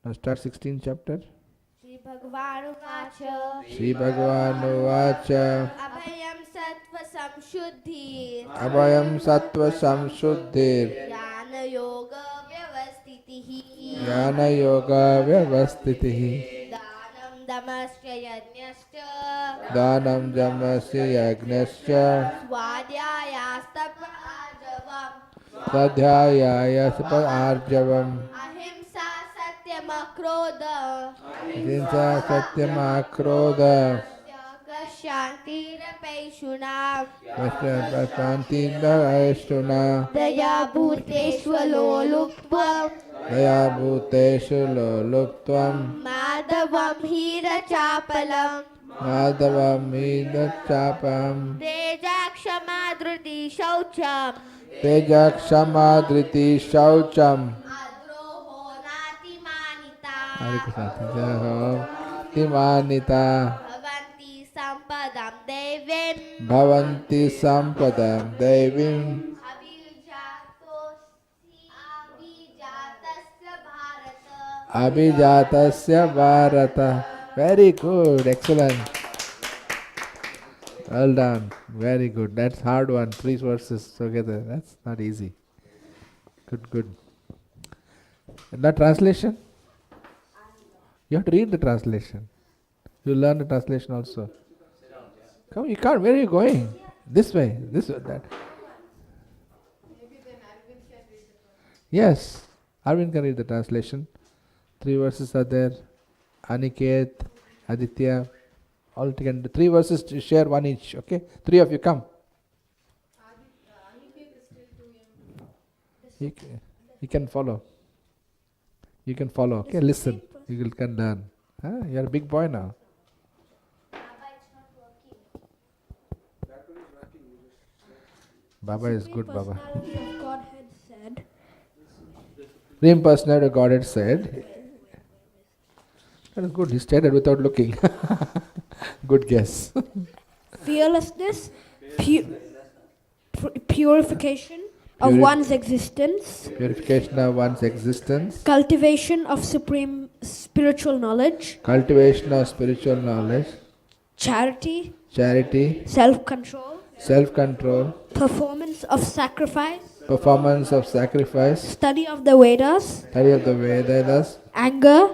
Now start 16th chapter. Shri Bhagavanuvacha Shri Bhagavanuvacha Abhayam Sattva Samshuddhi Abhayam Sattva Samshuddhir Jnana Yoga Vyavastitihi Jnana Yoga Vyavastitihi Dhanam Damasya Yajnasya Dhanam Jamasya Yagnasya Swadhyayastapa Ajavam Sadhyayaya Sapa Arjavam Ahimsa Satyam Hinsa Satyamakrodha Shantirapeshunam Vashanti Vaishtuna Daya Bhuteshwalolupvam Daya Bhuteshu Loluptvam Madhavam Hira Chapalam Madhavam Chapam Tejakshamadruti Shaucham Tejakshamadriti Shaucham Adroho Nati Manita Hare Krishna Timanita Bhavanti Sampadam Devim Bhavanti Sampadam Devim Abhijatasya Abhijatasya Bharata Bharata. Very good, excellent. Well done, very good. That's hard one. 3 verses together. That's not easy. Good, good. And the translation? You have to read the translation. You learn the translation also. Come, you can't. Where are you going? This way. This way. That. Yes, Arvind can read the translation. 3 verses are there. Aniket, Aditya, all together. 3 verses to share one each. Okay, 3 of you come. You can follow. You can follow. Okay, listen. You can learn. Huh? You're a big boy now. Baba is good, Baba. Personality of Godhead said, Supreme Personality of Godhead said. That is good. He stated without looking. Good guess. fearlessness, purification of one's existence, Purification of one's existence. cultivation of supreme spiritual knowledge, Cultivation of spiritual knowledge. charity, Charity. self-control, Self-control. performance of sacrifice, Performance of sacrifice. study of the Vedas, Study of the Vedas. anger,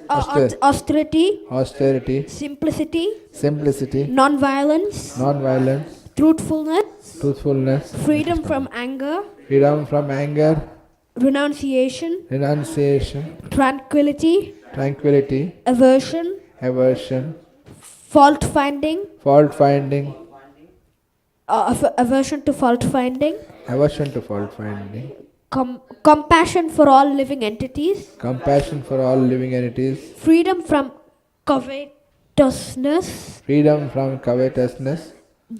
Auster- austerity, Austerity. simplicity, Simplicity. non-violence, Non-violence. truthfulness, Truthfulness. freedom from anger, Freedom from anger. renunciation, Renunciation. tranquility, Tranquility. aversion, Aversion. fault-finding, Fault finding. aversion to fault-finding, Aversion to fault finding. compassion for all living entities, Compassion for all living entities. freedom from covetousness, Freedom from covetousness.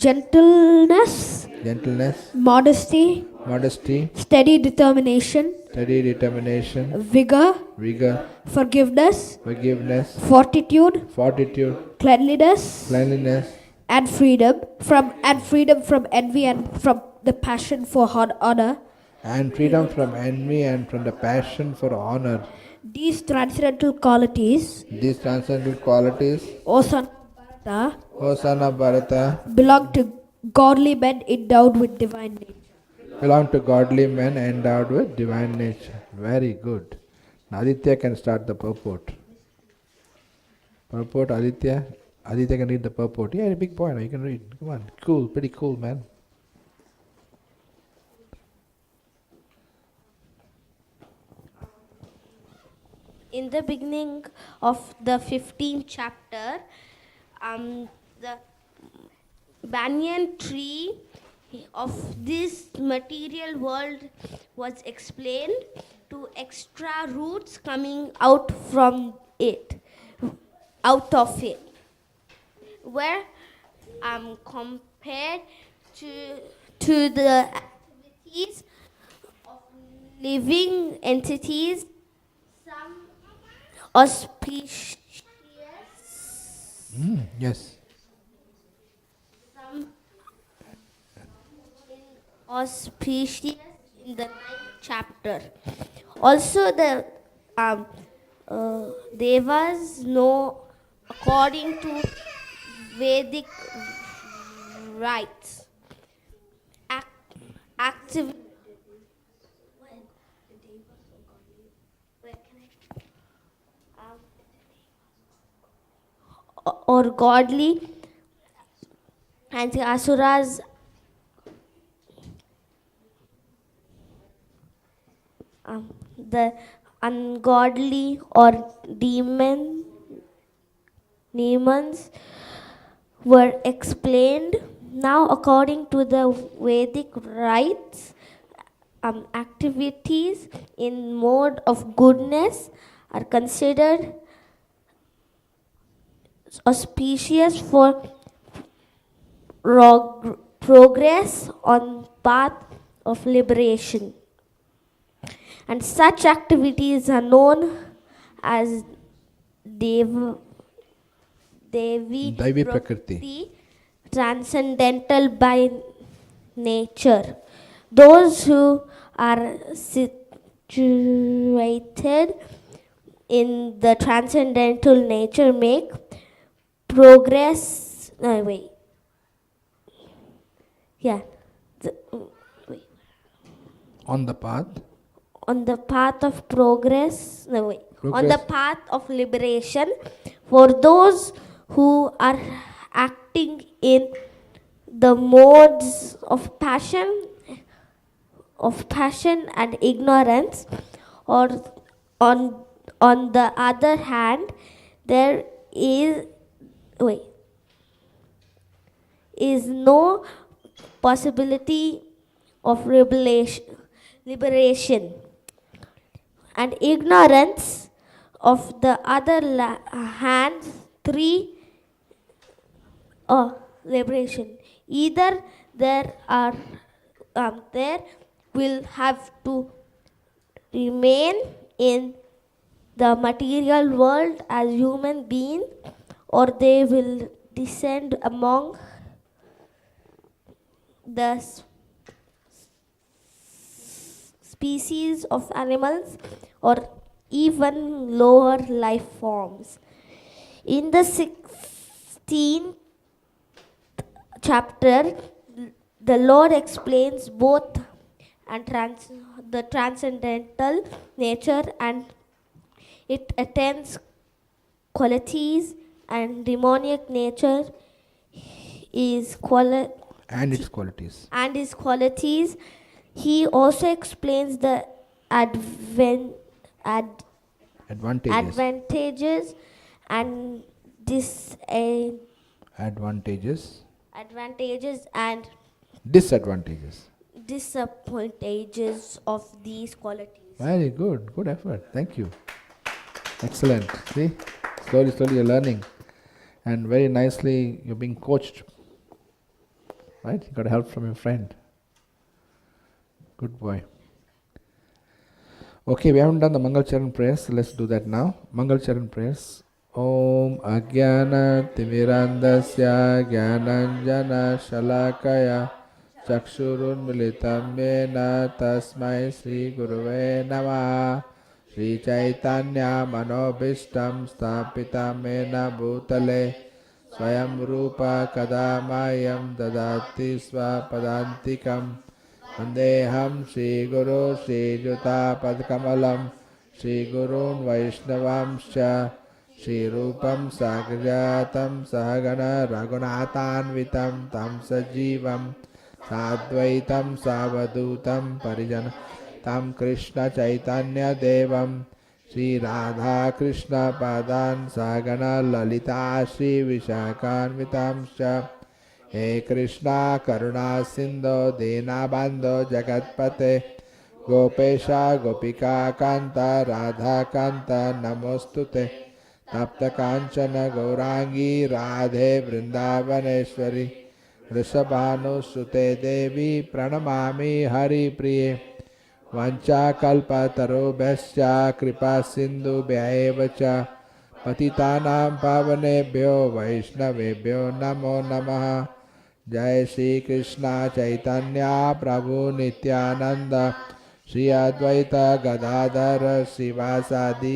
gentleness, Gentleness. modesty, Modesty. steady determination, Steady determination. vigor, Vigor. forgiveness, Forgiveness. fortitude, Fortitude. cleanliness, Cleanliness. and freedom from envy and from the passion for honor. And freedom from envy and from the passion for honor. These transcendental qualities, These transcendental qualities, O son of Bharata, O son of Bharata, belong to godly men endowed with divine nature. belong to godly men endowed with divine nature. Very good. Now Aditya can start the purport. Purport, Aditya. Aditya can read the purport. Yeah, you're a big boy now. You can read. Come on. Cool. Pretty cool, man. In the beginning of the 15th chapter, the banyan tree of this material world was explained to extra roots coming out from it, out of it, where compared to the activities of living entities, some auspicious, Yes. some auspicious in the 9th chapter. Also, the Devas know according to Vedic rites. Active or godly, and the asuras the ungodly or demons were explained. Now, according to the Vedic rites, activities in mode of goodness are considered auspicious for progress on path of liberation, and such activities are known as Devi Daivi Prakriti. transcendental by nature. Those who are situated in the transcendental nature make progress. No, wait. Yeah. Wait. On the path. On the path of progress. No, wait. On the Progress. path of liberation, for those who are acting in the modes of passion and ignorance, or on the other hand, there is no possibility of liberation, and ignorance of the other hand, liberation. Either there will have to remain in the material world as human beings, or they will descend among the species of animals or even lower life forms. In the 16th chapter, the Lord explains both and the transcendental nature and it attends qualities, and demoniac nature is And its qualities. and his qualities. He also explains the advantages and Advantages. advantages and Disadvantages. disadvantages of these qualities. Very good. Good effort. Thank you. Excellent. See? Slowly you're learning. And very nicely you're being coached. Right? You got help from your friend. Good boy. Okay, we haven't done the Mangal Charan prayers, so let's do that now. Mangal Charan prayers. Om Agyana Timirandasya Gyananjana Shalakaya Chakshurun Militam Yena Tasmai Sri Guruve Namaha Sri Chaitanya Manobishtam Stapitam Yena Bhutale Swayam Rupa Kadamayam Dadati Swapadantikam Vandeham Sri Guru Sri Juta Padkamalam Sri Gurun Vaishnavamscha Sri Rupam Sagrajatam Sahagana Raghunathanvitam Tam Sajivam Sadvaitam Savadutam Parijana Tam Krishna Chaitanya Devam Sri Radha Krishna Padan Sahagana Lalita Sri Vishakhanvitamscha He Krishna Karuna Sindho Dina Bandho Jagatpate Gopesha Gopika Kanta Radha Kanta Namostute Tapta Kanchana Gaurangi Radhe Vrindavaneshwari Rishabhanu Sute Devi Pranamami Hari Priye Vancha Kalpa Tarobhascha Kripa Sindhu Bhyaevacha Patitanam Pavanebhyo Vaishnavebhyo Namo Namaha Jai Shri Krishna Chaitanya Prabhu Nityananda Shri Advaita Gadadhara Srivasadi